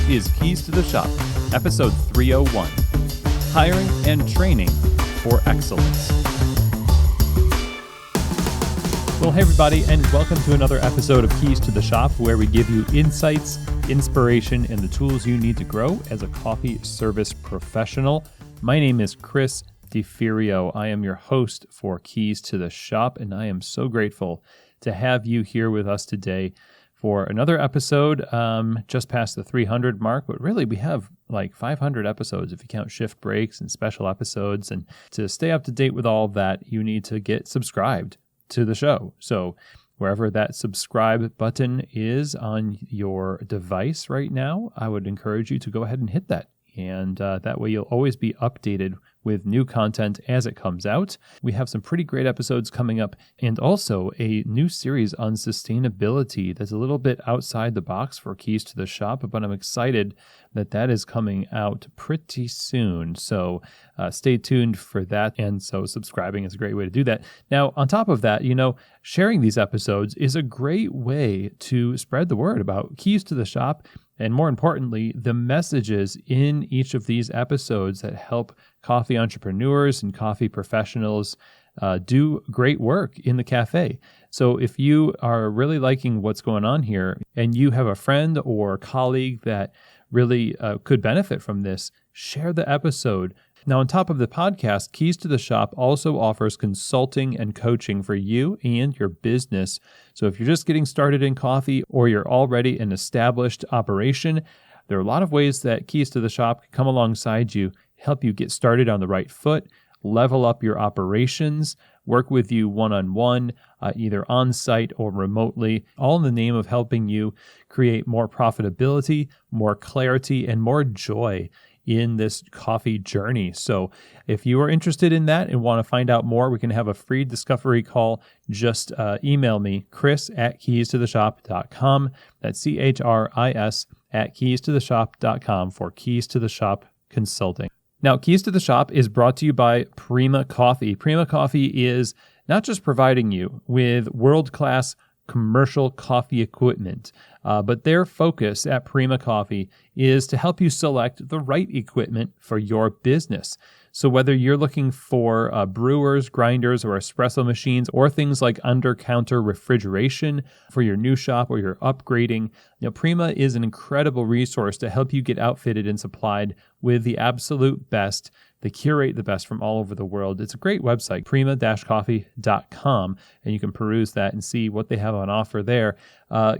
is Keys to the Shop, episode 301, Hiring and Training for Excellence. Well, hey everybody, and welcome to another episode of Keys to the Shop, where we give you insights, inspiration, and the tools you need to grow as a coffee service professional. My name is Chris DeFirio. I am your host for Keys to the Shop, and I am so grateful to have you here with us today for another episode, just past the 300 mark, but really we have like 500 episodes if you count shift breaks and special episodes. And to stay up to date with all of that, you need to get subscribed to the show. So wherever that subscribe button is on your device right now, I would encourage you to go ahead and hit that. And that way you'll always be updated with new content as it comes out. We have some pretty great episodes coming up, and also a new series on sustainability that's a little bit outside the box for Keys to the Shop, but I'm excited that that is coming out pretty soon. So stay tuned for that. And so subscribing is a great way to do that. Now, on top of that, sharing these episodes is a great way to spread the word about Keys to the Shop, and more importantly, the messages in each of these episodes that help coffee entrepreneurs and coffee professionals do great work in the cafe. So if you are really liking what's going on here and you have a friend or colleague that really could benefit from this, share the episode. Now, on top of the podcast, Keys to the Shop also offers consulting and coaching for you and your business. So if you're just getting started in coffee or you're already an established operation, there are a lot of ways that Keys to the Shop can come alongside you, help you get started on the right foot, level up your operations, work with you one-on-one, either on-site or remotely, all in the name of helping you create more profitability, more clarity, and more joy in this coffee journey. So if you are interested in that and want to find out more, we can have a free discovery call. Just email me, chris@keystotheshop.com. That's CHRIS@keystotheshop.com for Keys to the Shop consulting. Now, Keys to the Shop is brought to you by Prima Coffee. Prima Coffee is not just providing you with world-class commercial coffee equipment, but their focus at Prima Coffee is to help you select the right equipment for your business. So whether you're looking for brewers, grinders, or espresso machines, or things like under-counter refrigeration for your new shop or you're upgrading, Prima is an incredible resource to help you get outfitted and supplied with the absolute best. They curate the best from all over the world. It's a great website, prima-coffee.com, and you can peruse that and see what they have on offer there.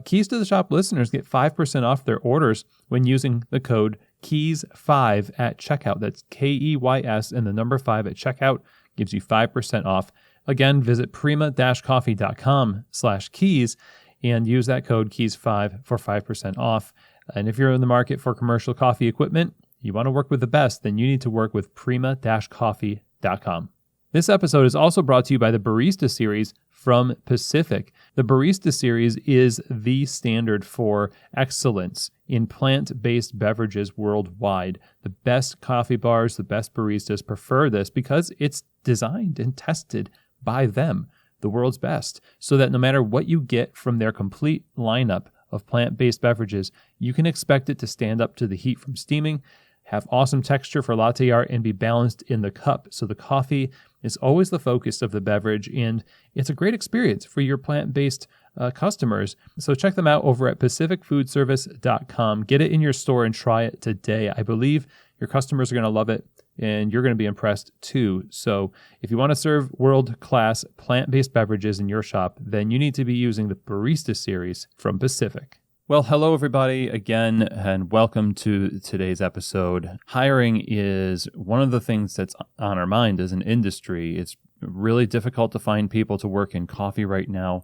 Keys to the Shop listeners get 5% off their orders when using the code KEYS5 at checkout. That's KEYS and the number 5 at checkout gives you 5% off. Again, visit prima-coffee.com/keys and use that code KEYS5 for 5% off. And if you're in the market for commercial coffee equipment, you want to work with the best, then you need to work with prima-coffee.com. This episode is also brought to you by the Barista Series from Pacific. The Barista Series is the standard for excellence in plant-based beverages worldwide. The best coffee bars, the best baristas prefer this because it's designed and tested by them, the world's best, so that no matter what you get from their complete lineup of plant-based beverages, you can expect it to stand up to the heat from steaming, have awesome texture for latte art, and be balanced in the cup. So the coffee is always the focus of the beverage, and it's a great experience for your plant-based customers. So check them out over at pacificfoodservice.com. Get it in your store and try it today. I believe your customers are going to love it, and you're going to be impressed too. So if you want to serve world-class plant-based beverages in your shop, then you need to be using the Barista Series from Pacific. Well, hello everybody again, and welcome to today's episode. Hiring is one of the things that's on our mind as an industry. It's really difficult to find people to work in coffee right now.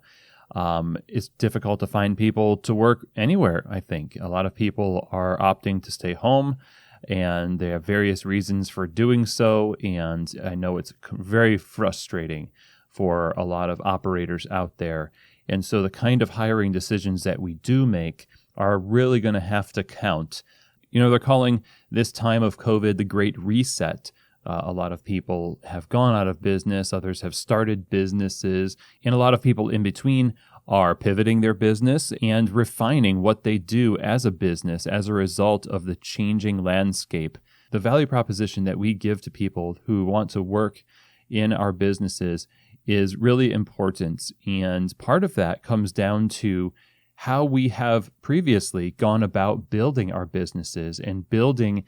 It's difficult to find people to work anywhere, I think. A lot of people are opting to stay home, and they have various reasons for doing so, and I know it's very frustrating for a lot of operators out there. And so the kind of hiring decisions that we do make are really going to have to count. They're calling this time of COVID the Great Reset. A lot of people have gone out of business, others have started businesses, and a lot of people in between are pivoting their business and refining what they do as a business as a result of the changing landscape. The value proposition that we give to people who want to work in our businesses is really important. And part of that comes down to how we have previously gone about building our businesses and building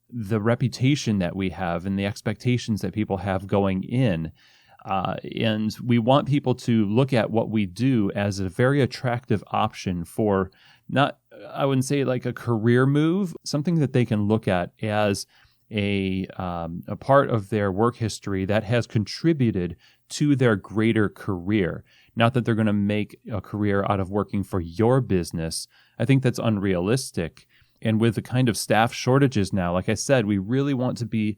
the reputation that we have and the expectations that people have going in. And we want people to look at what we do as a very attractive option for not, I wouldn't say like a career move, something that they can look at as a part of their work history that has contributed to their greater career. Not that they're going to make a career out of working for your business. I think that's unrealistic. And with the kind of staff shortages now, like I said, we really want to be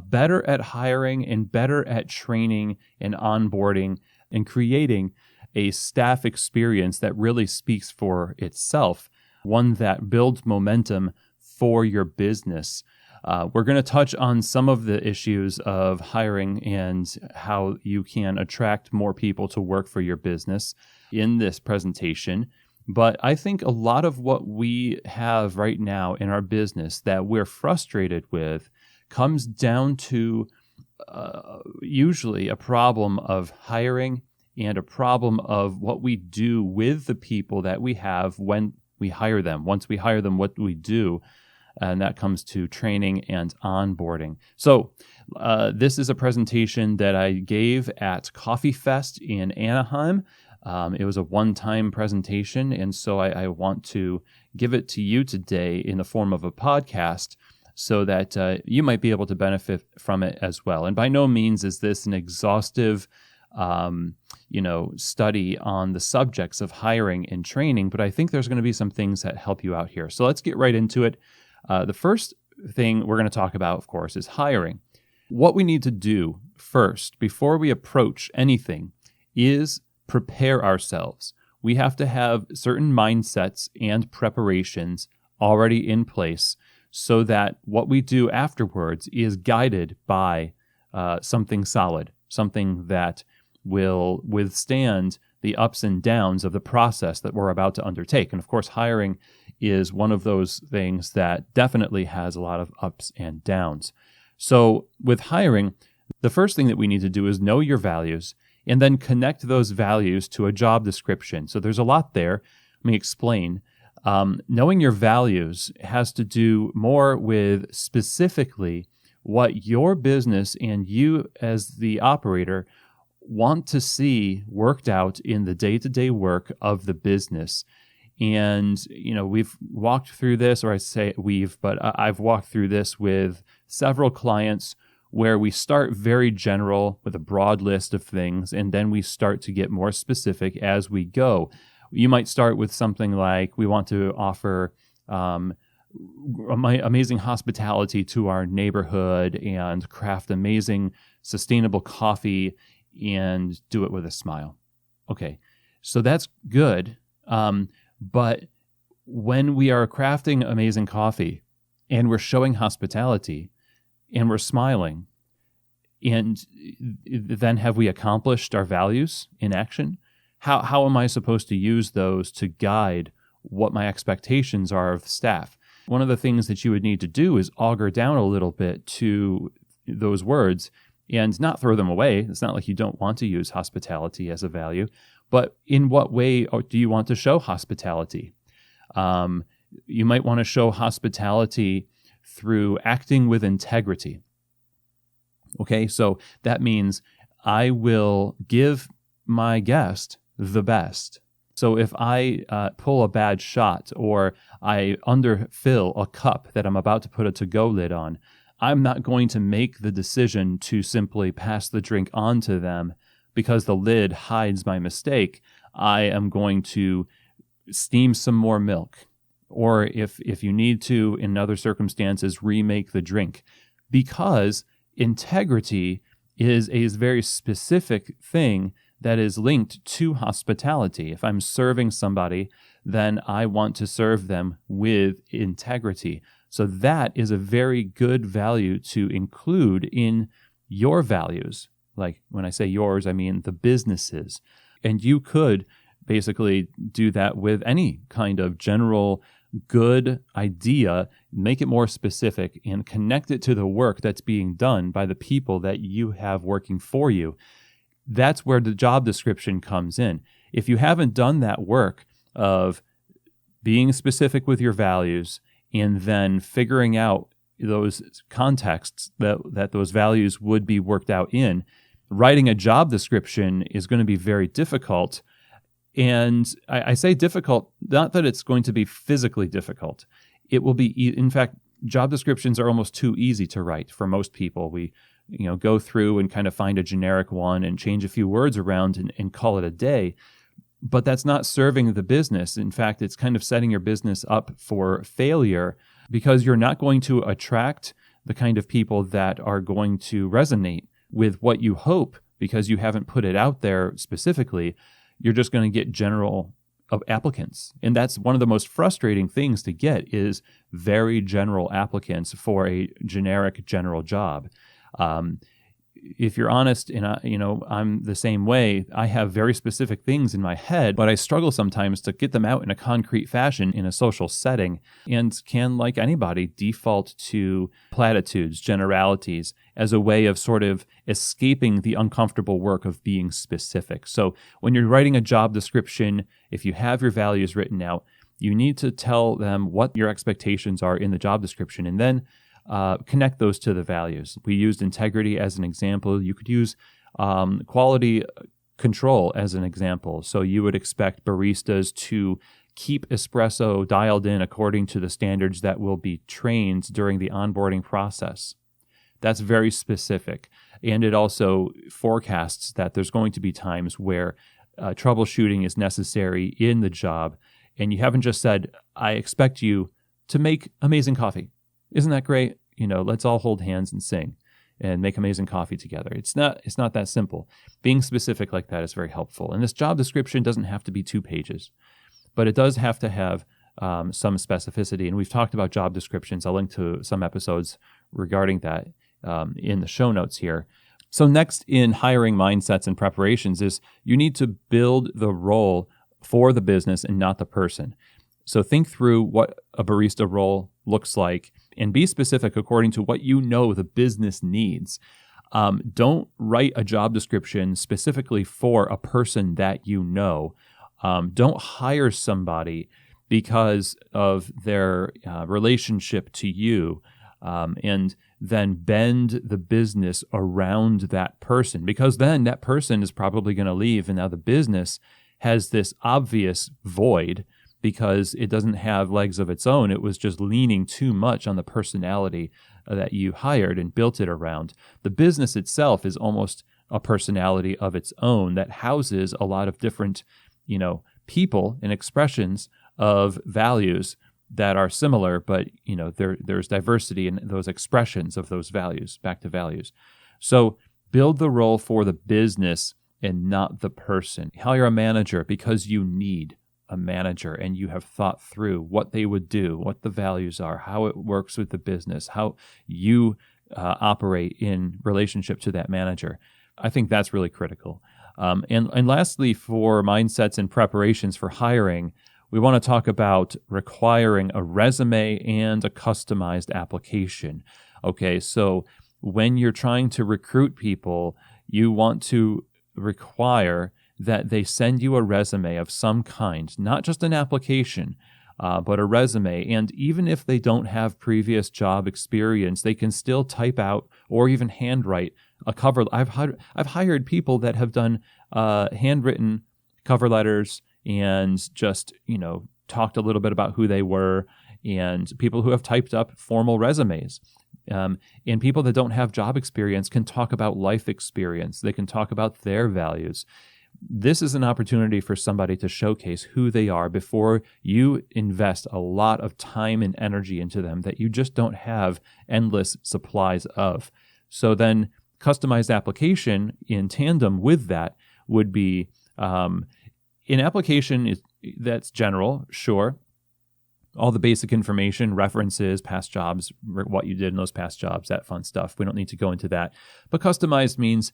better at hiring and better at training and onboarding and creating a staff experience that really speaks for itself, one that builds momentum for your business. We're going to touch on some of the issues of hiring and how you can attract more people to work for your business in this presentation. But I think a lot of what we have right now in our business that we're frustrated with comes down to usually a problem of hiring and a problem of what we do with the people that we have when we hire them. Once we hire them, what do we do? And that comes to training and onboarding. So this is a presentation that I gave at Coffee Fest in Anaheim. It was a one-time presentation, and so I want to give it to you today in the form of a podcast so that you might be able to benefit from it as well. And by no means is this an exhaustive study on the subjects of hiring and training, but I think there's going to be some things that help you out here. So let's get right into it. The first thing we're going to talk about, of course, is hiring. What we need to do first, before we approach anything, is prepare ourselves. We have to have certain mindsets and preparations already in place so that what we do afterwards is guided by something solid, something that will withstand the ups and downs of the process that we're about to undertake. And of course, hiring is one of those things that definitely has a lot of ups and downs. So with hiring, the first thing that we need to do is know your values and then connect those values to a job description. So there's a lot there. Let me explain. Knowing your values has to do more with specifically what your business and you as the operator want to see worked out in the day-to-day work of the business. And, we've walked through this, or I say we've, but I've walked through this with several clients where we start very general with a broad list of things, and then we start to get more specific as we go. You might start with something like, we want to offer amazing hospitality to our neighborhood and craft amazing, sustainable coffee and do it with a smile. Okay, so that's good. But when we are crafting amazing coffee and we're showing hospitality and we're smiling, and then have we accomplished our values in action? How am I supposed to use those to guide what my expectations are of the staff? One of the things that you would need to do is auger down a little bit to those words and not throw them away. It's not like you don't want to use hospitality as a value, but in what way do you want to show hospitality? You might want to show hospitality through acting with integrity. Okay, so that means I will give my guest the best. So if I pull a bad shot or I underfill a cup that I'm about to put a to-go lid on, I'm not going to make the decision to simply pass the drink on to them because the lid hides my mistake. I am going to steam some more milk, or if you need to, in other circumstances, remake the drink, because integrity is a very specific thing that is linked to hospitality. If I'm serving somebody, then I want to serve them with integrity. So that is a very good value to include in your values. Like when I say yours, I mean the businesses. And you could basically do that with any kind of general good idea, make it more specific and connect it to the work that's being done by the people that you have working for you. That's where the job description comes in. If you haven't done that work of being specific with your values and then figuring out those contexts that those values would be worked out in, writing a job description is going to be very difficult. And I say difficult, not that it's going to be physically difficult. It will be, in fact, job descriptions are almost too easy to write for most people. We go through and kind of find a generic one and change a few words around and call it a day. But that's not serving the business. In fact, it's kind of setting your business up for failure because you're not going to attract the kind of people that are going to resonate with what you hope because you haven't put it out there specifically. You're just going to get general applicants. And that's one of the most frustrating things to get is very general applicants for a generic general job. If you're honest, and I'm the same way, I have very specific things in my head, but I struggle sometimes to get them out in a concrete fashion in a social setting and can, like anybody, default to platitudes, generalities as a way of sort of escaping the uncomfortable work of being specific. So when you're writing a job description, if you have your values written out, you need to tell them what your expectations are in the job description and then connect those to the values. We used integrity as an example. You could use quality control as an example. So you would expect baristas to keep espresso dialed in according to the standards that will be trained during the onboarding process. That's very specific. And it also forecasts that there's going to be times where troubleshooting is necessary in the job. And you haven't just said, I expect you to make amazing coffee. Isn't that great? Let's all hold hands and sing and make amazing coffee together. It's not that simple. Being specific like that is very helpful. And this job description doesn't have to be 2 pages, but it does have to have some specificity. And we've talked about job descriptions. I'll link to some episodes regarding that in the show notes here. So next in hiring mindsets and preparations is you need to build the role for the business and not the person. So think through what a barista role looks like and be specific according to what you know the business needs. Don't write a job description specifically for a person that you know. Don't hire somebody because of their relationship to you and then bend the business around that person, because then that person is probably going to leave and now the business has this obvious void because it doesn't have legs of its own. It was just leaning too much on the personality that you hired and built it around. The business itself is almost a personality of its own that houses a lot of different, people and expressions of values that are similar, but, there's diversity in those expressions of those values, back to values. So build the role for the business and not the person. Hire a manager because you need a manager and you have thought through what they would do, what the values are, how it works with the business, how you operate in relationship to that manager. I think that's really critical. And lastly, for mindsets and preparations for hiring, we want to talk about requiring a resume and a customized application. Okay, so when you're trying to recruit people, you want to require that they send you a resume of some kind, not just an application, but a resume. And even if they don't have previous job experience, they can still type out or even handwrite a cover. I've hired people that have done handwritten cover letters and just, talked a little bit about who they were, and people who have typed up formal resumes. And people that don't have job experience can talk about life experience. They can talk about their values. This is an opportunity for somebody to showcase who they are before you invest a lot of time and energy into them that you just don't have endless supplies of. So then customized application in tandem with that would be an application that's general, sure. All the basic information, references, past jobs, what you did in those past jobs, that fun stuff. We don't need to go into that. But customized means,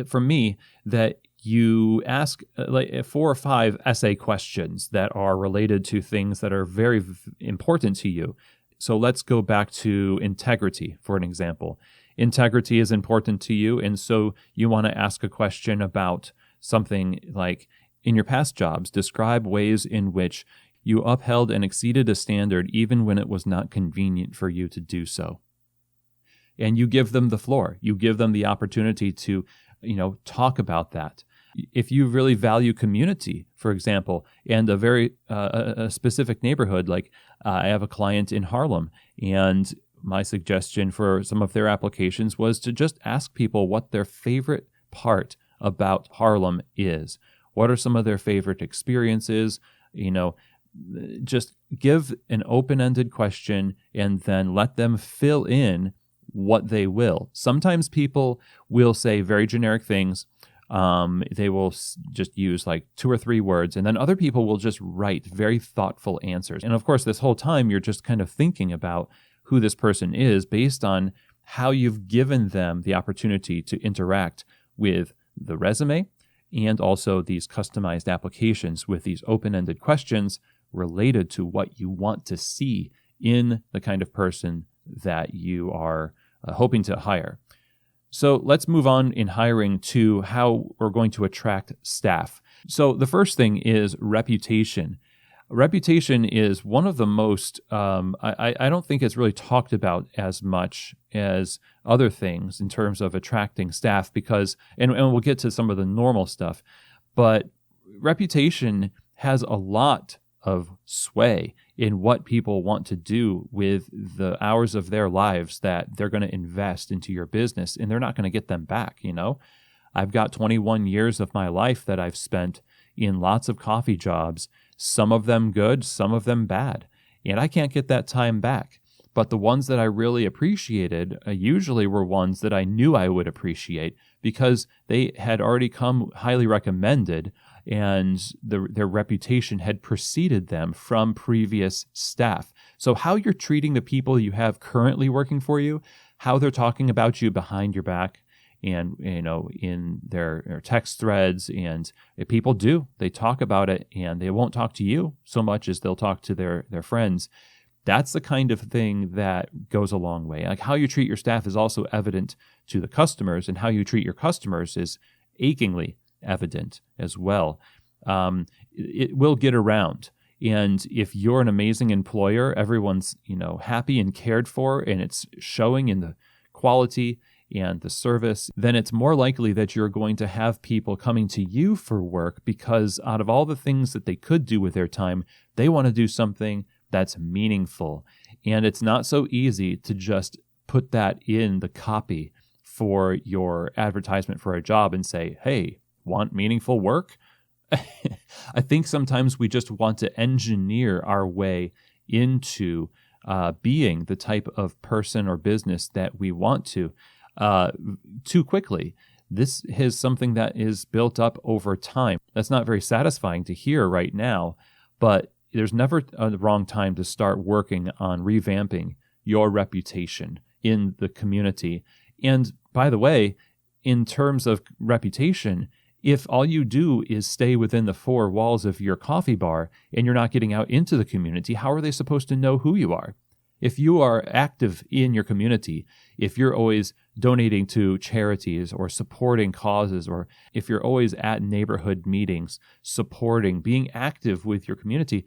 for me, that you ask like 4 or 5 essay questions that are related to things that are very important to you. So let's go back to integrity, for an example. Integrity is important to you, and so you want to ask a question about something like, in your past jobs, describe ways in which you upheld and exceeded a standard even when it was not convenient for you to do so. And you give them the floor. You give them the opportunity to, talk about that. If you really value community, for example, and a very a specific neighborhood, like I have a client in Harlem, and my suggestion for some of their applications was to just ask people what their favorite part about Harlem is. What are some of their favorite experiences? Just give an open-ended question and then let them fill in what they will. Sometimes people will say very generic things. They will just use like 2 or 3 words, and then other people will just write very thoughtful answers. And of course, this whole time you're just kind of thinking about who this person is based on how you've given them the opportunity to interact with the resume and also these customized applications with these open-ended questions related to what you want to see in the kind of person that you are hoping to hire. So let's move on in hiring to how we're going to attract staff. So the first thing is reputation. Reputation is one of the most, I don't think it's really talked about as much as other things in terms of attracting staff because, and we'll get to some of the normal stuff, but reputation has a lot of sway in what people want to do with the hours of their lives that they're going to invest into your business, and they're not going to get them back. I've got 21 years of my life that I've spent in lots of coffee jobs, some of them good, some of them bad, and I can't get that time back. But the ones that I really appreciated usually were ones that I knew I would appreciate because they had already come highly recommended, and their reputation had preceded them from previous staff. So how you're treating the people you have currently working for you, how they're talking about you behind your back, and in their text threads, and people they talk about it, and they won't talk to you so much as they'll talk to their friends. That's the kind of thing that goes a long way. Like how you treat your staff is also evident to the customers, and how you treat your customers is achingly evident as well. It will get around. And if you're an amazing employer, everyone's, happy and cared for, and it's showing in the quality and the service, then it's more likely that you're going to have people coming to you for work because out of all the things that they could do with their time, they want to do something that's meaningful. And it's not so easy to just put that in the copy for your advertisement for a job and say, hey, want meaningful work? I think sometimes we just want to engineer our way into being the type of person or business that we want to too quickly. This is something that is built up over time. That's not very satisfying to hear right now, but there's never a wrong time to start working on revamping your reputation in the community. And by the way, in terms of reputation, if all you do is stay within the 4 walls of your coffee bar and you're not getting out into the community, how are they supposed to know who you are? If you are active in your community, if you're always donating to charities or supporting causes, or if you're always at neighborhood meetings, supporting, being active with your community,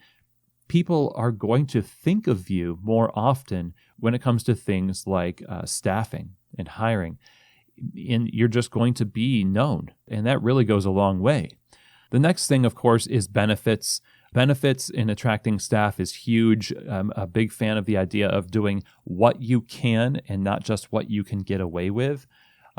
people are going to think of you more often when it comes to things like staffing and hiring. And you're just going to be known. And that really goes a long way. The next thing, of course, is benefits. Benefits in attracting staff is huge. I'm a big fan of the idea of doing what you can and not just what you can get away with.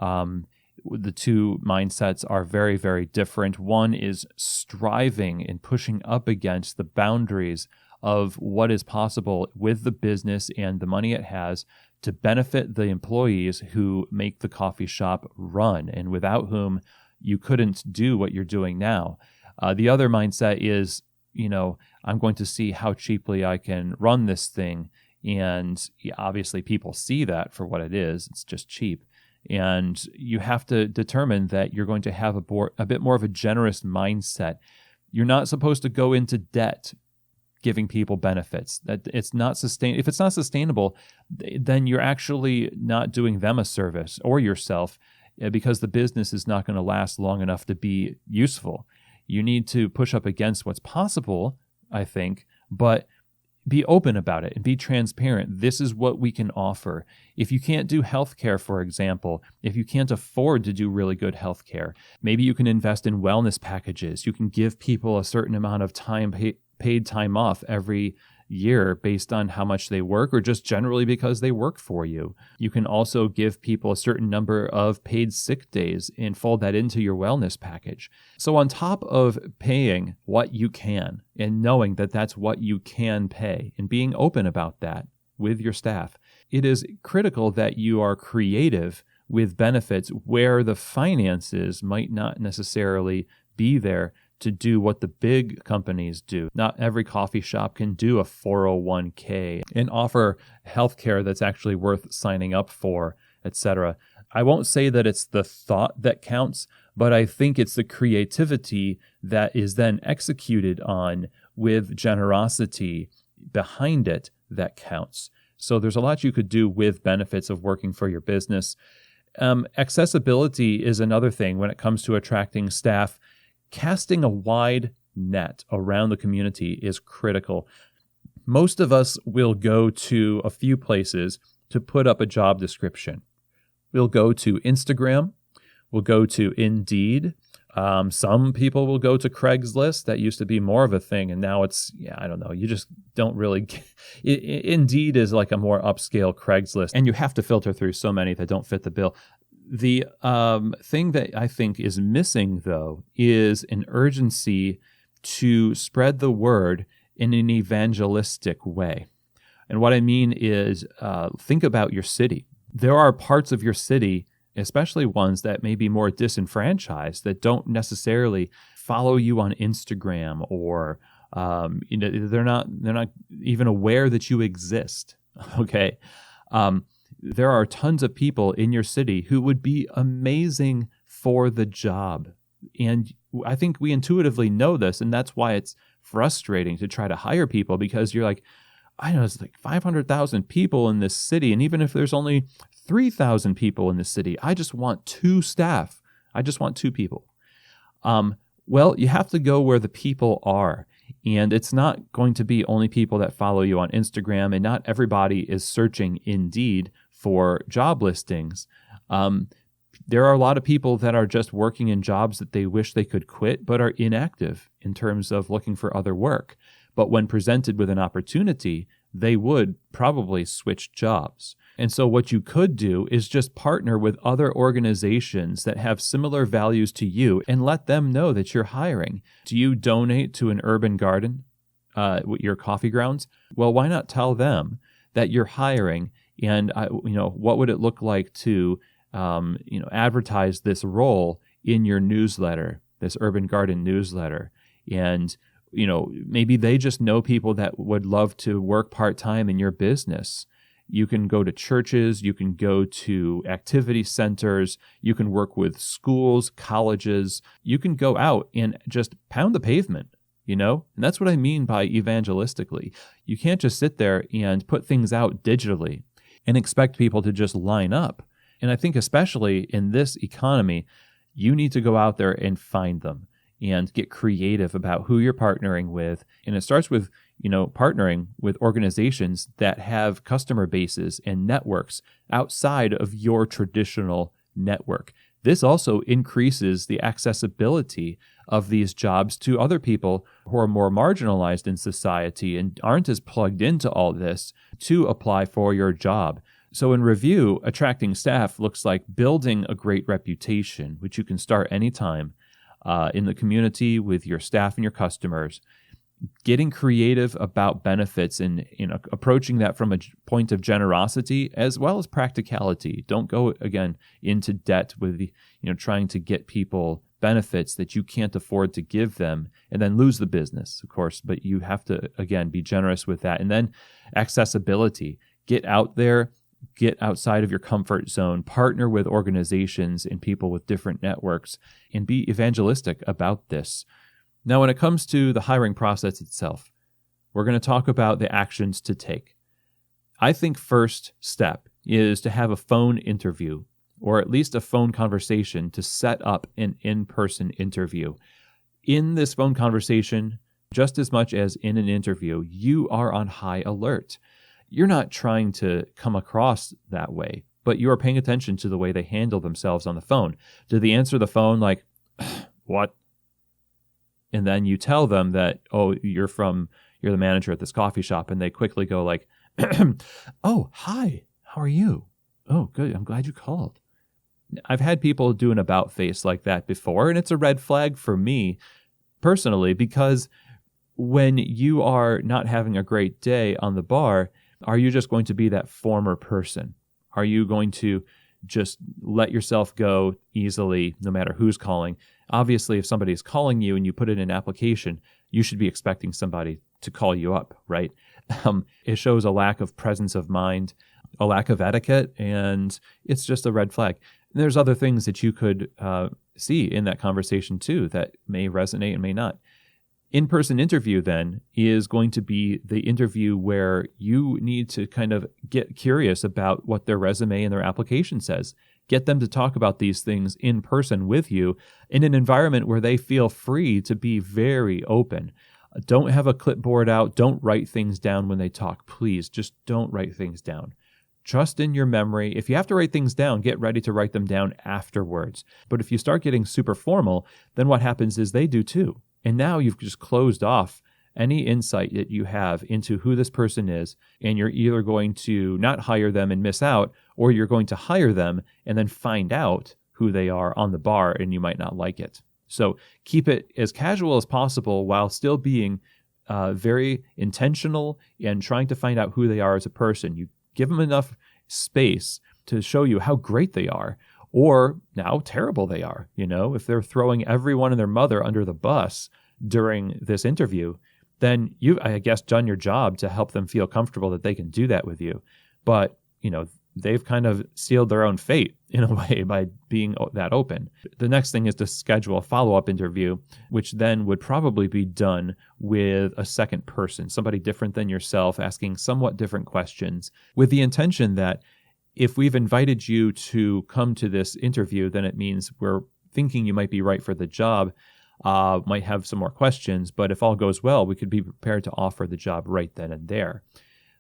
The two mindsets are very, very different. One is striving and pushing up against the boundaries of what is possible with the business and the money it has to benefit the employees who make the coffee shop run and without whom you couldn't do what you're doing now. The other mindset is, I'm going to see how cheaply I can run this thing. And obviously people see that for what it is. It's just cheap. And you have to determine that you're going to have a bit more of a generous mindset. You're not supposed to go into debt giving people benefits. That it's not if it's not sustainable, then you're actually not doing them a service or yourself, because the business is not going to last long enough to be useful. You need to push up against what's possible, I think, but be open about it and be transparent. This is what we can offer. If you can't do healthcare, for example, if you can't afford to do really good healthcare, maybe you can invest in wellness packages. You can give people a certain amount of paid time off every year based on how much they work, or just generally because they work for you. You can also give people a certain number of paid sick days and fold that into your wellness package. So on top of paying what you can and knowing that that's what you can pay and being open about that with your staff, it is critical that you are creative with benefits where the finances might not necessarily be there to do what the big companies do. Not every coffee shop can do a 401k and offer healthcare that's actually worth signing up for, etc. I won't say that it's the thought that counts, but I think it's the creativity that is then executed on with generosity behind it that counts. So there's a lot you could do with benefits of working for your business. Accessibility is another thing when it comes to attracting staff. Casting a wide net around the community is critical. Most of us will go to a few places to put up a job description. We'll go to Instagram. We'll go to Indeed. Some people will go to Craigslist. That used to be more of a thing, and now it's, I don't know. You just don't really. Indeed is like a more upscale Craigslist, and you have to filter through so many that don't fit the bill. The thing that I think is missing, though, is an urgency to spread the word in an evangelistic way. And what I mean is, think about your city. There are parts of your city, especially ones that may be more disenfranchised, that don't necessarily follow you on Instagram, or they're not even aware that you exist. Okay. There are tons of people in your city who would be amazing for the job. And I think we intuitively know this, and that's why it's frustrating to try to hire people, because you're like, I know it's like 500,000 people in this city, and even if there's only 3,000 people in this city, I just want 2 staff. I just want 2 people. Well, you have to go where the people are. And it's not going to be only people that follow you on Instagram, and not everybody is searching Indeed for job listings. There are a lot of people that are just working in jobs that they wish they could quit, but are inactive in terms of looking for other work. But when presented with an opportunity, they would probably switch jobs. And so what you could do is just partner with other organizations that have similar values to you and let them know that you're hiring. Do you donate to an urban garden, your coffee grounds? Well, why not tell them that you're hiring, and what would it look like to advertise this role in your newsletter, this urban garden newsletter? And maybe they just know people that would love to work part-time in your business. You can go to churches, you can go to activity centers, you can work with schools, colleges, you can go out and just pound the pavement, And that's what I mean by evangelistically. You can't just sit there and put things out digitally and expect people to just line up. And I think especially in this economy, you need to go out there and find them and get creative about who you're partnering with. And it starts with, partnering with organizations that have customer bases and networks outside of your traditional network. This also increases the accessibility of these jobs to other people who are more marginalized in society and aren't as plugged into all this to apply for your job. So in review, attracting staff looks like building a great reputation, which you can start anytime in the community with your staff and your customers, getting creative about benefits and approaching that from a point of generosity as well as practicality. Don't go, again, into debt with trying to get people benefits that you can't afford to give them and then lose the business, of course. But you have to, again, be generous with that. And then accessibility. Get out there, get outside of your comfort zone, partner with organizations and people with different networks, and be evangelistic about this. Now, when it comes to the hiring process itself, we're going to talk about the actions to take. I think first step is to have a phone interview, or at least a phone conversation to set up an in-person interview. In this phone conversation, just as much as in an interview, you are on high alert. You're not trying to come across that way, but you are paying attention to the way they handle themselves on the phone. Do they answer the phone like, what? And then you tell them that, oh, you're the manager at this coffee shop, and they quickly go like, oh, hi, how are you? Oh, good, I'm glad you called. I've had people do an about face like that before, and it's a red flag for me personally, because when you are not having a great day on the bar, are you just going to be that former person? Are you going to just let yourself go easily no matter who's calling? Obviously, if somebody is calling you and you put it in an application, you should be expecting somebody to call you up, right? It shows a lack of presence of mind, a lack of etiquette, and it's just a red flag. And there's other things that you could see in that conversation too that may resonate and may not. In-person interview then is going to be the interview where you need to kind of get curious about what their resume and their application says. Get them to talk about these things in person with you in an environment where they feel free to be very open. Don't have a clipboard out. Don't write things down when they talk. Please, just don't write things down. Trust in your memory. If you have to write things down, get ready to write them down afterwards. But if you start getting super formal, then what happens is they do too. And now you've just closed off any insight that you have into who this person is, and you're either going to not hire them and miss out, or you're going to hire them and then find out who they are on the bar, and you might not like it. So keep it as casual as possible while still being very intentional and trying to find out who they are as a person. You give them enough space to show you how great they are, or how terrible they are. You know, if they're throwing everyone and their mother under the bus during this interview, then you've, I guess, done your job to help them feel comfortable that they can do that with you. But, you know, they've kind of sealed their own fate in a way by being that open. The next thing is to schedule a follow-up interview, which then would probably be done with a second person, somebody different than yourself, asking somewhat different questions, with the intention that if we've invited you to come to this interview, then it means we're thinking you might be right for the job, might have some more questions, but if all goes well, we could be prepared to offer the job right then and there.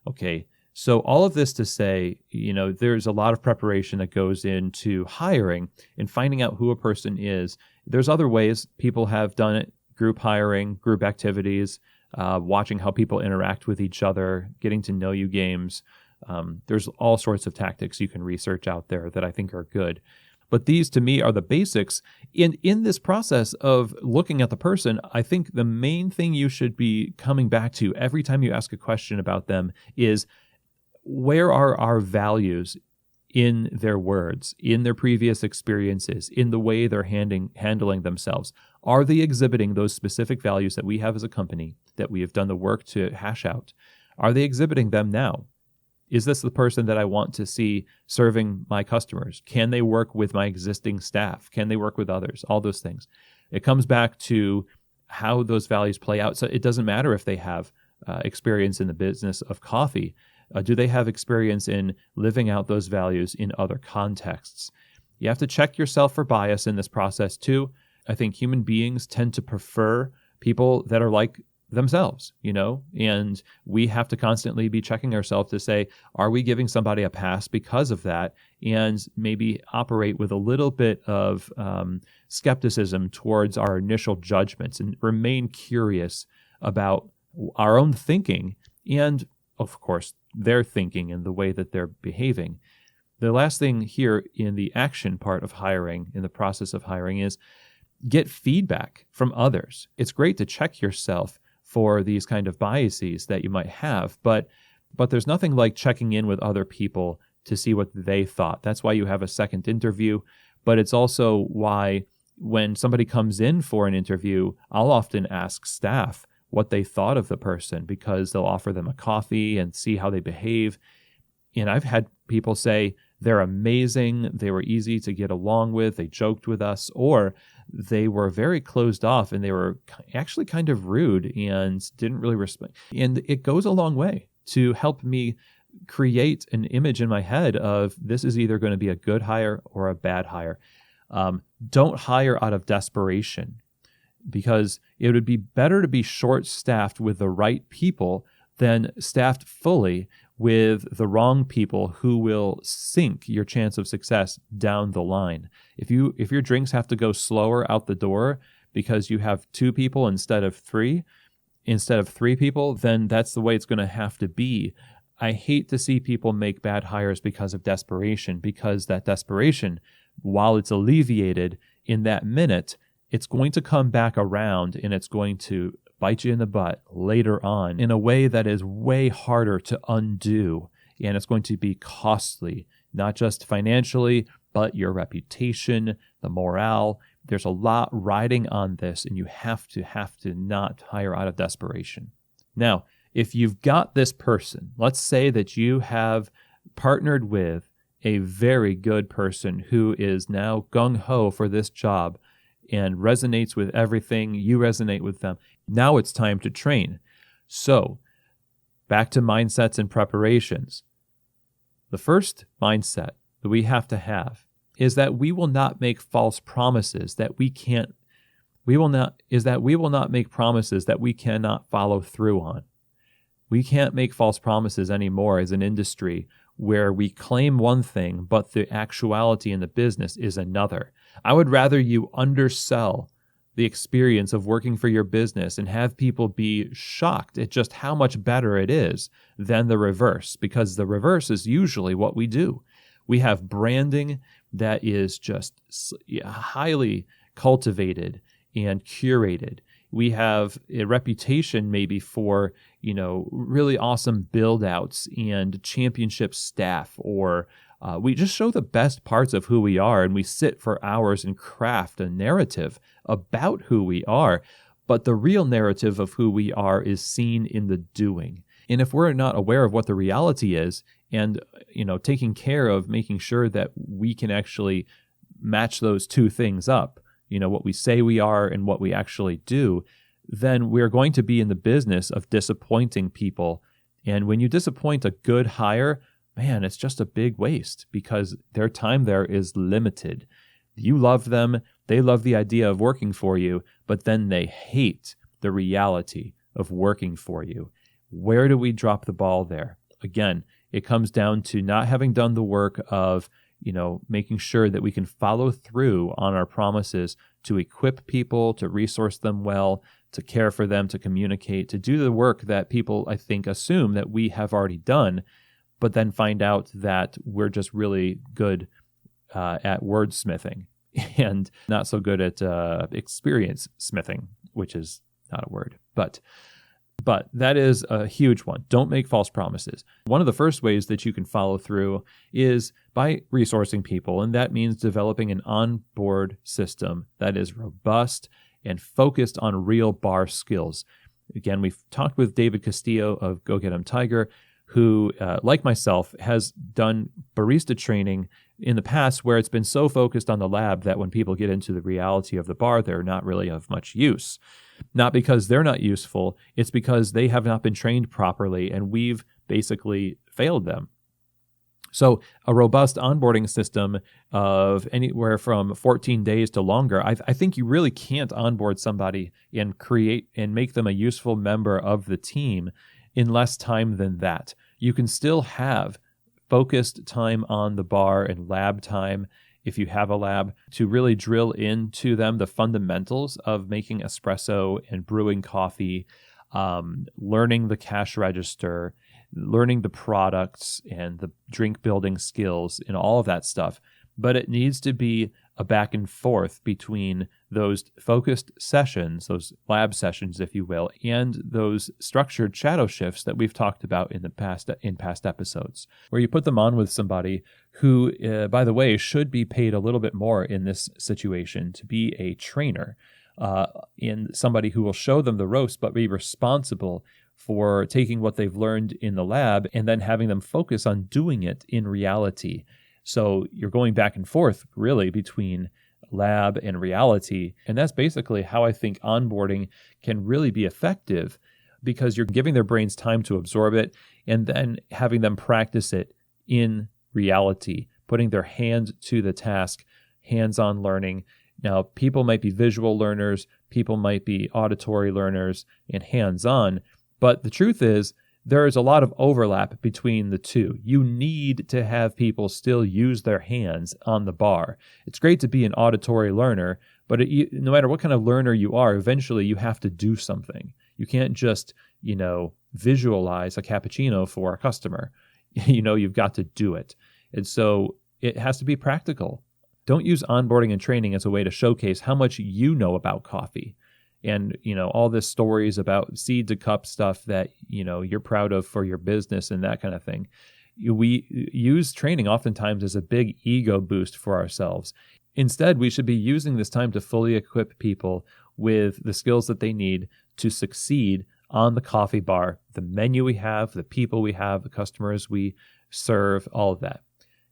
Okay, so all of this to say, you know, there's a lot of preparation that goes into hiring and finding out who a person is. There's other ways people have done it: group hiring, group activities, watching how people interact with each other, getting to know you games. There's all sorts of tactics you can research out there that I think are good. But these, to me, are the basics. In this process of looking at the person, I think the main thing you should be coming back to every time you ask a question about them is, where are our values in their words, in their previous experiences, in the way they're handling themselves? Are they exhibiting those specific values that we have as a company, that we have done the work to hash out? Are they exhibiting them now? Is this the person that I want to see serving my customers? Can they work with my existing staff? Can they work with others? All those things. It comes back to how those values play out. So it doesn't matter if they have experience in the business of coffee. Do they have experience in living out those values in other contexts? You have to check yourself for bias in this process too. I think human beings tend to prefer people that are like themselves, you know, and we have to constantly be checking ourselves to say, are we giving somebody a pass because of that? And maybe operate with a little bit of skepticism towards our initial judgments and remain curious about our own thinking and, of course, their thinking and the way that they're behaving. The last thing here in the action part of hiring, in the process of hiring, is get feedback from others. It's great to check yourself for these kind of biases that you might have, but there's nothing like checking in with other people to see what they thought. That's why you have a second interview, but it's also why when somebody comes in for an interview, I'll often ask staff what they thought of the person, because they'll offer them a coffee and see how they behave. And I've had people say they're amazing, they were easy to get along with, they joked with us, or they were very closed off and they were actually kind of rude and didn't really respect. And it goes a long way to help me create an image in my head of this is either going to be a good hire or a bad hire. Don't hire out of desperation, because it would be better to be short-staffed with the right people than staffed fully with the wrong people who will sink your chance of success down the line. If your drinks have to go slower out the door because you have 2 people instead of 3 people, then that's the way it's going to have to be. I hate to see people make bad hires because of desperation, because that desperation, while it's alleviated in that minute, it's going to come back around and it's going to bite you in the butt later on in a way that is way harder to undo. And it's going to be costly, not just financially, but your reputation, the morale. There's a lot riding on this, and you have to not hire out of desperation. Now, if you've got this person, let's say that you have partnered with a very good person who is now gung-ho for this job and resonates with everything, you resonate with them. Now it's time to train. So, back to mindsets and preparations. The first mindset that we have to have is that we will not make false promises that we will not make promises that we cannot follow through on. We can't make false promises anymore as an industry where we claim one thing, but the actuality in the business is another. I would rather you undersell the experience of working for your business and have people be shocked at just how much better it is than the reverse, because the reverse is usually what we do. We have branding that is just highly cultivated and curated. We have a reputation maybe for, really awesome build-outs and championship staff, or we just show the best parts of who we are, and we sit for hours and craft a narrative about who we are. But the real narrative of who we are is seen in the doing. And if we're not aware of what the reality is and, taking care of making sure that we can actually match those two things up, what we say we are and what we actually do, then we're going to be in the business of disappointing people. And when you disappoint a good hire, man, it's just a big waste because their time there is limited. You love them, they love the idea of working for you, but then they hate the reality of working for you. Where do we drop the ball there? Again, it comes down to not having done the work of making sure that we can follow through on our promises to equip people, to resource them well, to care for them, to communicate, to do the work that people, I think, assume that we have already done, but then find out that we're just really good at wordsmithing and not so good at experience smithing, which is not a word, but that is a huge one. Don't make false promises. One of the first ways that you can follow through is by resourcing people, and that means developing an onboard system that is robust and focused on real bar skills. Again, we've talked with David Castillo of Go Get 'Em Tiger, who, like myself, has done barista training in the past where it's been so focused on the lab that when people get into the reality of the bar, they're not really of much use. Not because they're not useful, it's because they have not been trained properly, and we've basically failed them. So a robust onboarding system of anywhere from 14 days to longer, I think you really can't onboard somebody and create and make them a useful member of the team in less time than that. You can still have focused time on the bar and lab time, if you have a lab, to really drill into them the fundamentals of making espresso and brewing coffee, learning the cash register, learning the products and the drink building skills and all of that stuff. But it needs to be a back and forth between those focused sessions, those lab sessions, if you will, and those structured shadow shifts that we've talked about in past episodes, where you put them on with somebody who, by the way, should be paid a little bit more in this situation to be a trainer, in somebody who will show them the ropes, but be responsible for taking what they've learned in the lab and then having them focus on doing it in reality. So you're going back and forth really between lab and reality. And that's basically how I think onboarding can really be effective, because you're giving their brains time to absorb it and then having them practice it in reality, putting their hand to the task, hands-on learning. Now, people might be visual learners, people might be auditory learners and hands-on, but the truth is there is a lot of overlap between the two. You need to have people still use their hands on the bar. It's great to be an auditory learner, but no matter what kind of learner you are, eventually you have to do something. You can't just, visualize a cappuccino for a customer. You've got to do it. And so it has to be practical. Don't use onboarding and training as a way to showcase how much you know about coffee. And, all this stories about seed to cup stuff that, you're proud of for your business and that kind of thing. We use training oftentimes as a big ego boost for ourselves. Instead, we should be using this time to fully equip people with the skills that they need to succeed on the coffee bar, the menu we have, the people we have, the customers we serve, all of that.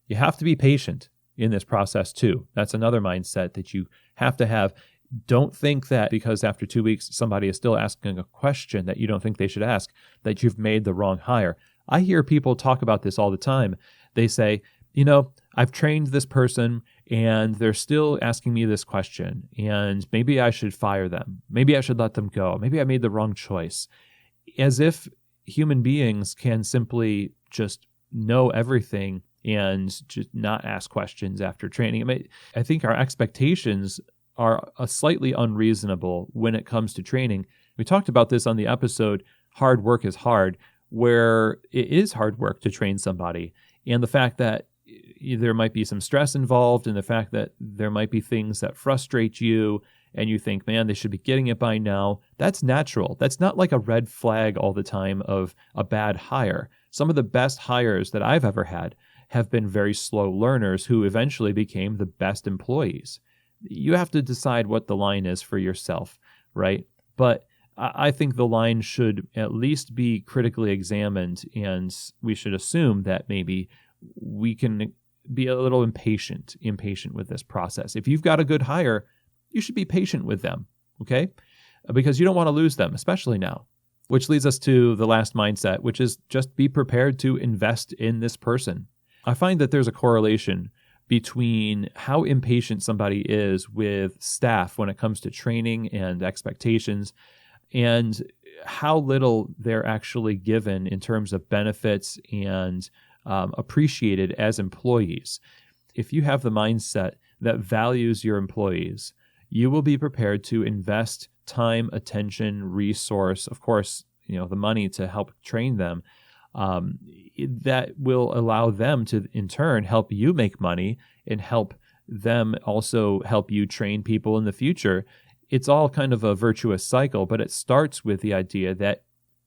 You have to be patient in this process too. That's another mindset that you have to have. Don't think that because after 2 weeks somebody is still asking a question that you don't think they should ask, that you've made the wrong hire. I hear people talk about this all the time. They say, I've trained this person and they're still asking me this question, and maybe I should fire them. Maybe I should let them go. Maybe I made the wrong choice. As if human beings can simply just know everything and just not ask questions after training. I think our expectations are slightly unreasonable when it comes to training. We talked about this on the episode, Hard Work is Hard, where it is hard work to train somebody. And the fact that there might be some stress involved, and the fact that there might be things that frustrate you, and you think, man, they should be getting it by now. That's natural. That's not like a red flag all the time of a bad hire. Some of the best hires that I've ever had have been very slow learners who eventually became the best employees. You have to decide what the line is for yourself, right? But I think the line should at least be critically examined, and we should assume that maybe we can be a little impatient with this process. If you've got a good hire, you should be patient with them, okay? Because you don't want to lose them, especially now. Which leads us to the last mindset, which is just be prepared to invest in this person. I find that there's a correlation between how impatient somebody is with staff when it comes to training and expectations, and how little they're actually given in terms of benefits and appreciated as employees. If you have the mindset that values your employees, you will be prepared to invest time, attention, resource, of course, the money to help train them. That will allow them to, in turn, help you make money and help them also help you train people in the future. It's all kind of a virtuous cycle, but it starts with the idea that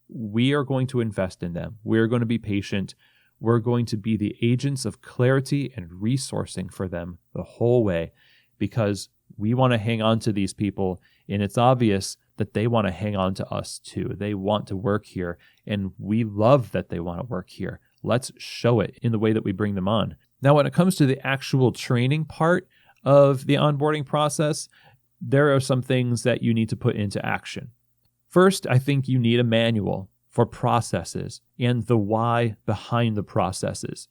we are going to invest in them. We're going to be patient. We're going to be the agents of clarity and resourcing for them the whole way, because we want to hang on to these people, and it's obvious that they want to hang on to us too. They want to work here, and we love that they want to work here. Let's show it in the way that we bring them on. Now, when it comes to the actual training part of the onboarding process, there are some things that you need to put into action. First, I think you need a manual for processes and the why behind the processes.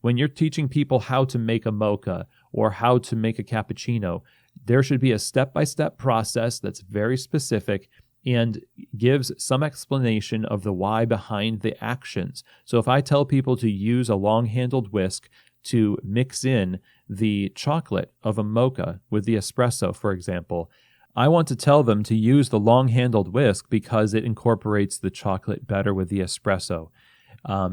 When you're teaching people how to make a mocha or how to make a cappuccino, there should be a step-by-step process that's very specific and gives some explanation of the why behind the actions. So if I tell people to use a long-handled whisk to mix in the chocolate of a mocha with the espresso, for example, I want to tell them to use the long-handled whisk because it incorporates the chocolate better with the espresso.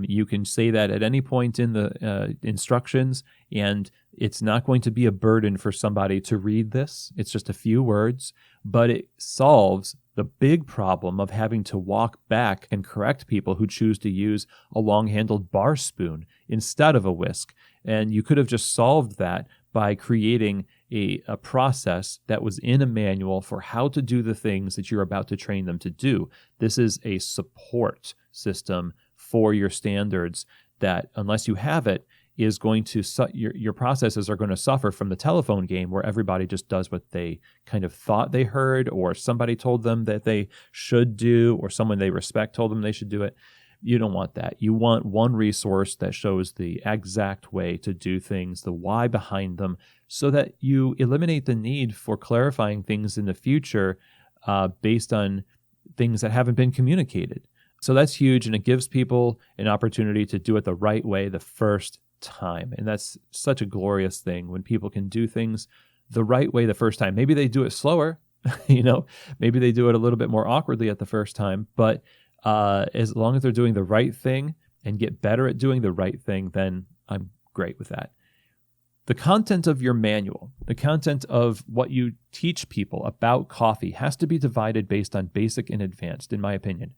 You can say that at any point in the instructions, and it's not going to be a burden for somebody to read this. It's just a few words, but it solves the big problem of having to walk back and correct people who choose to use a long-handled bar spoon instead of a whisk. And you could have just solved that by creating a process that was in a manual for how to do the things that you're about to train them to do. This is a support system for your standards that, unless you have it, is going to your processes are going to suffer from the telephone game where everybody just does what they kind of thought they heard, or somebody told them that they should do, or someone they respect told them they should do it. You don't want that. You want one resource that shows the exact way to do things, the why behind them, so that you eliminate the need for clarifying things in the future based on things that haven't been communicated. So that's huge, and it gives people an opportunity to do it the right way the first time. And that's such a glorious thing when people can do things the right way the first time. Maybe they do it slower, maybe they do it a little bit more awkwardly at the first time, but as long as they're doing the right thing and get better at doing the right thing, then I'm great with that. The content of your manual, the content of what you teach people about coffee has to be divided based on basic and advanced, in my opinion.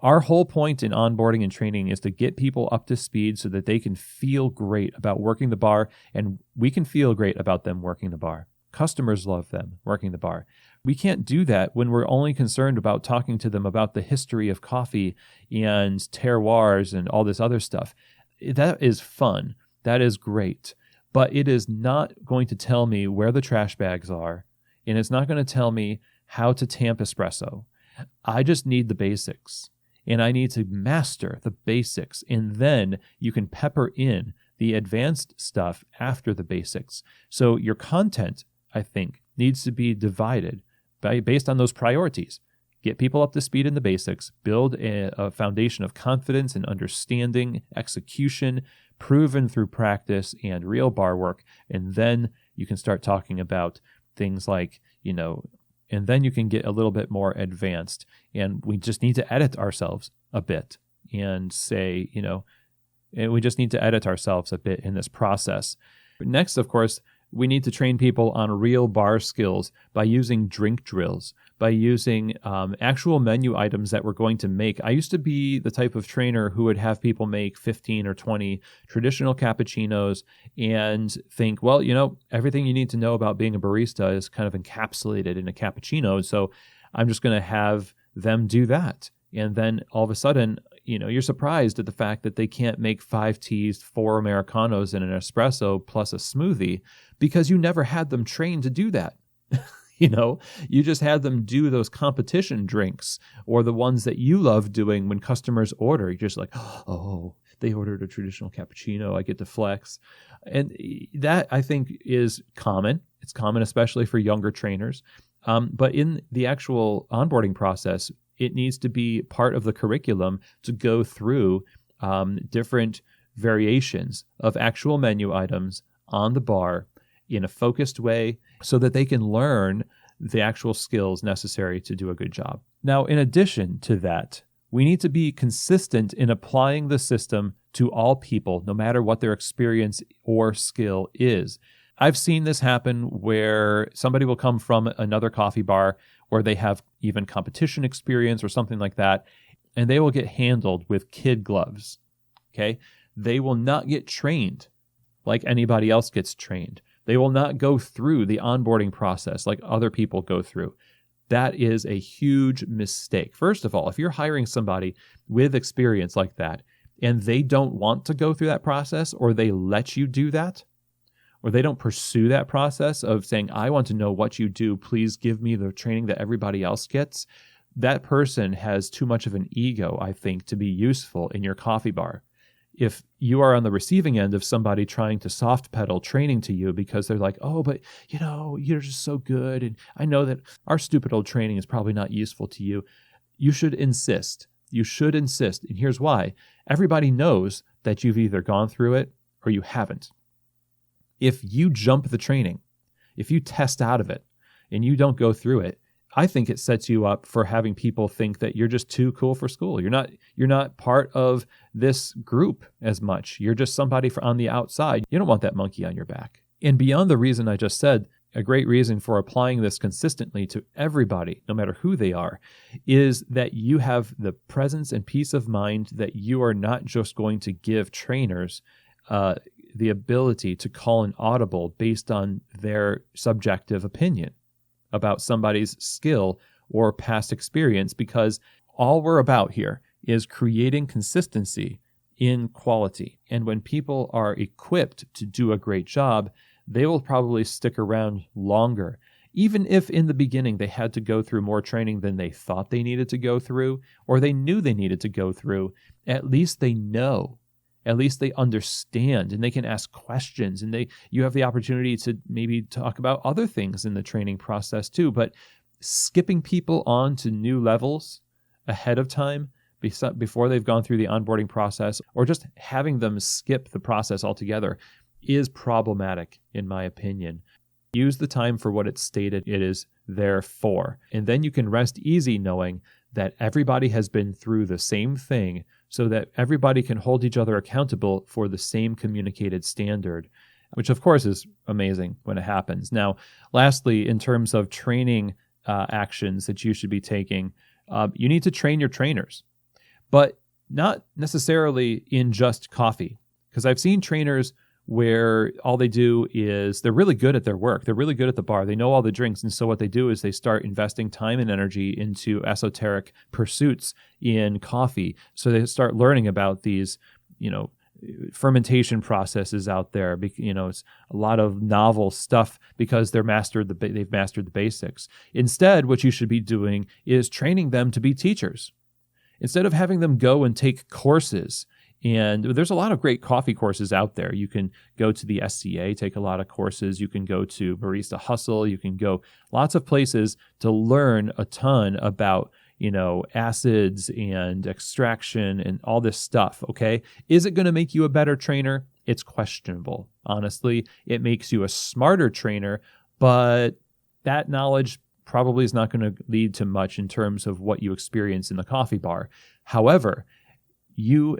Our whole point in onboarding and training is to get people up to speed so that they can feel great about working the bar, and we can feel great about them working the bar. Customers love them working the bar. We can't do that when we're only concerned about talking to them about the history of coffee and terroirs and all this other stuff. That is fun. That is great. But it is not going to tell me where the trash bags are, and it's not going to tell me how to tamp espresso. I just need the basics. And I need to master the basics, and then you can pepper in the advanced stuff after the basics. So your content, I think, needs to be divided based on those priorities. Get people up to speed in the basics, build a foundation of confidence and understanding, execution, proven through practice and real bar work, and then you can start talking about things like, and then you can get a little bit more advanced. And we just need to edit ourselves a bit and say, and we just need to edit ourselves a bit in this process. Next, of course, we need to train people on real bar skills by using drink drills, by using actual menu items that we're going to make. I used to be the type of trainer who would have people make 15 or 20 traditional cappuccinos and think, well, everything you need to know about being a barista is kind of encapsulated in a cappuccino, so I'm just going to have them do that. And then all of a sudden, you're surprised at the fact that they can't make 5 teas, 4 Americanos, and an espresso plus a smoothie because you never had them trained to do that. You just had them do those competition drinks or the ones that you love doing when customers order. You're just like, oh, they ordered a traditional cappuccino. I get to flex. And that, I think, is common. It's common, especially for younger trainers. But in the actual onboarding process, it needs to be part of the curriculum to go through different variations of actual menu items on the bar in a focused way so that they can learn the actual skills necessary to do a good job. Now, in addition to that, we need to be consistent in applying the system to all people, no matter what their experience or skill is. I've seen this happen where somebody will come from another coffee bar where they have even competition experience or something like that, and they will get handled with kid gloves, okay? They will not get trained like anybody else gets trained. They will not go through the onboarding process like other people go through. That is a huge mistake. First of all, if you're hiring somebody with experience like that and they don't want to go through that process, or they let you do that, or they don't pursue that process of saying, I want to know what you do, please give me the training that everybody else gets, that person has too much of an ego, I think, to be useful in your coffee bar. If you are on the receiving end of somebody trying to soft pedal training to you because they're like, oh, but you're just so good, and I know that our stupid old training is probably not useful to you, you should insist. You should insist. And here's why. Everybody knows that you've either gone through it or you haven't. If you jump the training, if you test out of it and you don't go through it, I think it sets you up for having people think that you're just too cool for school. You're not part of this group as much. You're just somebody on the outside. You don't want that monkey on your back. And beyond the reason I just said, a great reason for applying this consistently to everybody, no matter who they are, is that you have the presence and peace of mind that you are not just going to give trainers the ability to call an audible based on their subjective opinion about somebody's skill or past experience, because all we're about here is creating consistency in quality. And when people are equipped to do a great job, they will probably stick around longer. Even if in the beginning they had to go through more training than they thought they needed to go through, or they knew they needed to go through, at least they know. At least they understand, and they can ask questions, and you have the opportunity to maybe talk about other things in the training process too. But skipping people on to new levels ahead of time before they've gone through the onboarding process, or just having them skip the process altogether, is problematic, in my opinion. Use the time for what it's stated it is there for. And then you can rest easy knowing that everybody has been through the same thing, so that everybody can hold each other accountable for the same communicated standard, which of course is amazing when it happens. Now, lastly, in terms of training actions that you should be taking, you need to train your trainers, but not necessarily in just coffee. Because I've seen trainers where all they do is they're really good at their work. They're really good at the bar. They know all the drinks. And so what they do is they start investing time and energy into esoteric pursuits in coffee. So they start learning about these, fermentation processes out there. It's a lot of novel stuff because they've mastered the basics. Instead, what you should be doing is training them to be teachers. Instead of having them go and take courses. And there's a lot of great coffee courses out there. You can go to the SCA, take a lot of courses. You can go to Barista Hustle. You can go lots of places to learn a ton about, acids and extraction and all this stuff, okay? Is it going to make you a better trainer? It's questionable. Honestly, it makes you a smarter trainer, but that knowledge probably is not going to lead to much in terms of what you experience in the coffee bar. However, you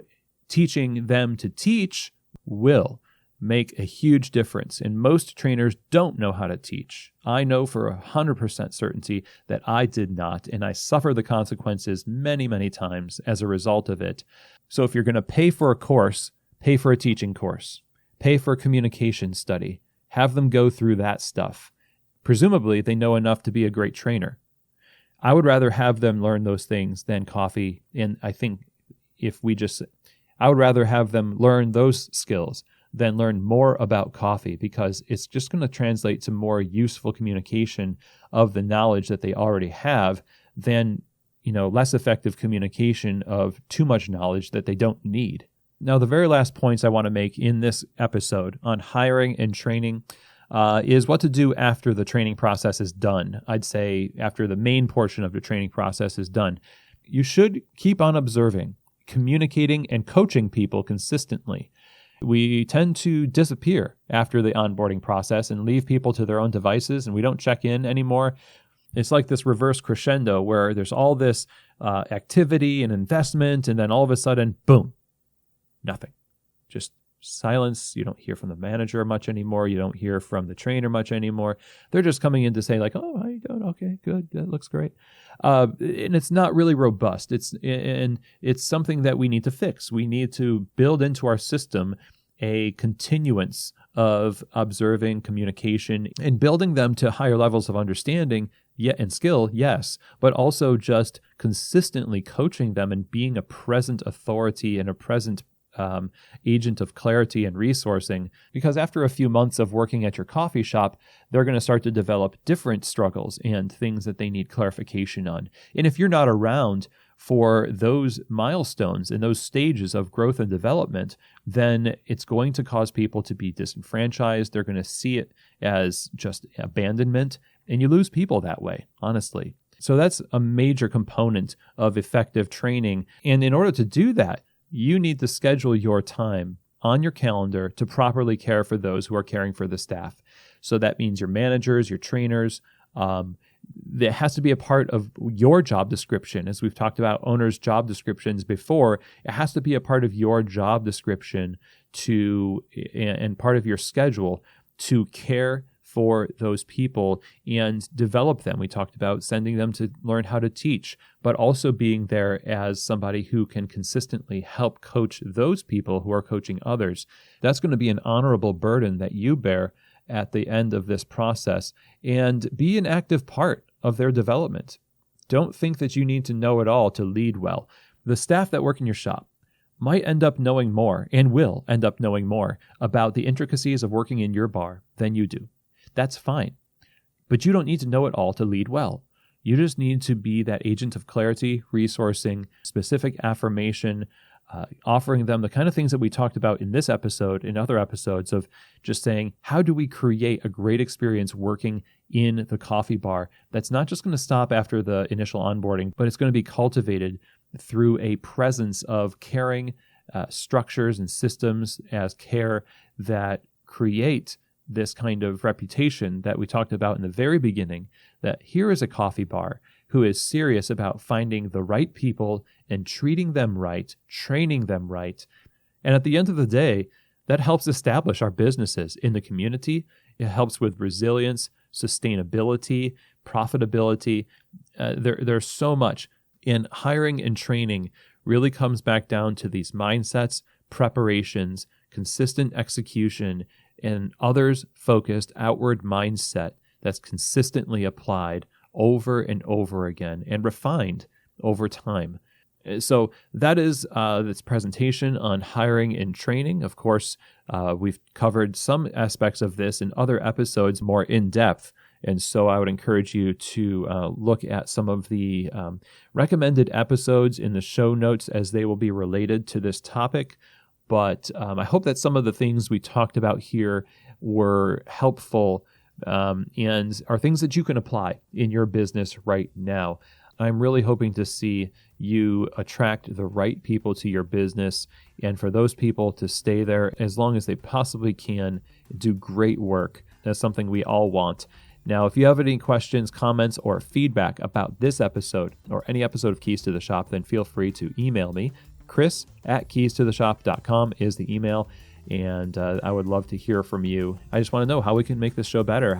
teaching them to teach will make a huge difference. And most trainers don't know how to teach. I know for 100% certainty that I did not, and I suffer the consequences many, many times as a result of it. So if you're going to pay for a course, pay for a teaching course. Pay for a communication study. Have them go through that stuff. Presumably, they know enough to be a great trainer. I would rather have them learn those things than coffee. And I think I would rather have them learn those skills than learn more about coffee, because it's just going to translate to more useful communication of the knowledge that they already have than, less effective communication of too much knowledge that they don't need. Now, the very last points I want to make in this episode on hiring and training is what to do after the training process is done. I'd say after the main portion of the training process is done. You should keep on observing, communicating, and coaching people consistently. We tend to disappear after the onboarding process and leave people to their own devices, and we don't check in anymore. It's like this reverse crescendo where there's all this activity and investment, and then all of a sudden, boom, nothing. Just silence. You don't hear from the manager much anymore. You don't hear from the trainer much anymore. They're just coming in to say like, "Oh, how you doing? Okay, good. That looks great." And it's not really robust. It's something that we need to fix. We need to build into our system a continuance of observing, communication, and building them to higher levels of understanding and skill, yes, but also just consistently coaching them and being a present authority and a present agent of clarity and resourcing, because after a few months of working at your coffee shop, they're going to start to develop different struggles and things that they need clarification on. And if you're not around for those milestones and those stages of growth and development, then it's going to cause people to be disenfranchised. They're going to see it as just abandonment, and you lose people that way, honestly. So that's a major component of effective training. And in order to do that, you need to schedule your time on your calendar to properly care for those who are caring for the staff. So that means your managers, your trainers. That has to be a part of your job description. As we've talked about owners' job descriptions before, it has to be a part of your job description and part of your schedule to care for those people and develop them. We talked about sending them to learn how to teach, but also being there as somebody who can consistently help coach those people who are coaching others. That's going to be an honorable burden that you bear at the end of this process, and be an active part of their development. Don't think that you need to know it all to lead well. The staff that work in your shop might end up knowing more, and will end up knowing more, about the intricacies of working in your bar than you do. That's fine. But you don't need to know it all to lead well. You just need to be that agent of clarity, resourcing, specific affirmation, offering them the kind of things that we talked about in this episode, in other episodes, of just saying, how do we create a great experience working in the coffee bar that's not just going to stop after the initial onboarding, but it's going to be cultivated through a presence of caring structures and systems as care that create this kind of reputation that we talked about in the very beginning, that here is a coffee bar who is serious about finding the right people and treating them right, training them right. And at the end of the day, that helps establish our businesses in the community. It helps with resilience, sustainability, profitability. There's so much. And hiring and training really comes back down to these mindsets, preparations, consistent execution, and others-focused outward mindset that's consistently applied over and over again and refined over time. So that is this presentation on hiring and training. Of course, we've covered some aspects of this in other episodes more in depth. And so I would encourage you to look at some of the recommended episodes in the show notes, as they will be related to this topic. But I hope that some of the things we talked about here were helpful and are things that you can apply in your business right now. I'm really hoping to see you attract the right people to your business, and for those people to stay there as long as they possibly can, do great work. That's something we all want. Now, if you have any questions, comments, or feedback about this episode or any episode of Keys to the Shop, then feel free to email me. Chris@keystotheshop.com is the email, and I would love to hear from you. I just want to know how we can make this show better.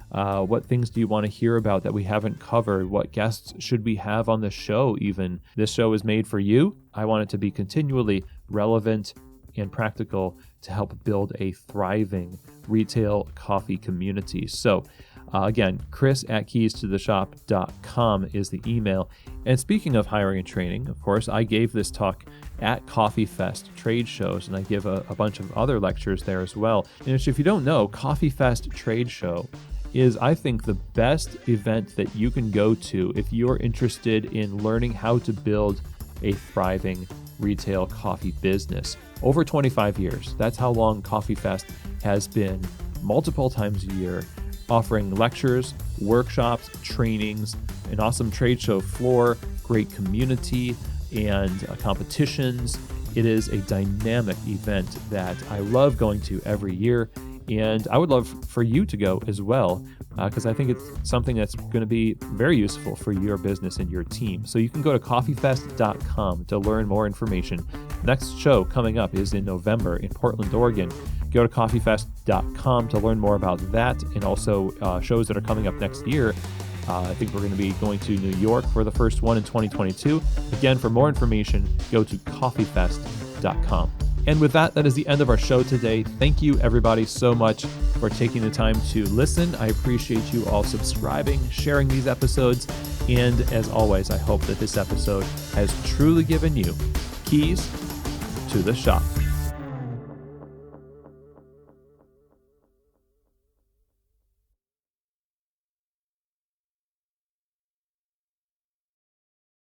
What things do you want to hear about that we haven't covered? What guests should we have on the show even? This show is made for you. I want it to be continually relevant and practical to help build a thriving retail coffee community. So again, Chris@keystotheshop.com is the email. And speaking of hiring and training, of course, I gave this talk at Coffee Fest trade shows, and I give a bunch of other lectures there as well. And if you don't know, Coffee Fest trade show is, I think, the best event that you can go to if you're interested in learning how to build a thriving retail coffee business. Over 25 years, that's how long Coffee Fest has been, multiple times a year, offering lectures, workshops, trainings, an awesome trade show floor, great community, and competitions. It is a dynamic event that I love going to every year, and I would love for you to go as well, because I think it's something that's going to be very useful for your business and your team. So you can go to coffeefest.com to learn more information. Next show coming up is in November in Portland, Oregon. Go to coffeefest.com to learn more about that, and also shows that are coming up next year. I think we're going to be going to New York for the first one in 2022. Again, for more information, go to coffeefest.com. And with that, that is the end of our show today. Thank you, everybody, so much for taking the time to listen. I appreciate you all subscribing, sharing these episodes, and as always, I hope that this episode has truly given you keys to the shop.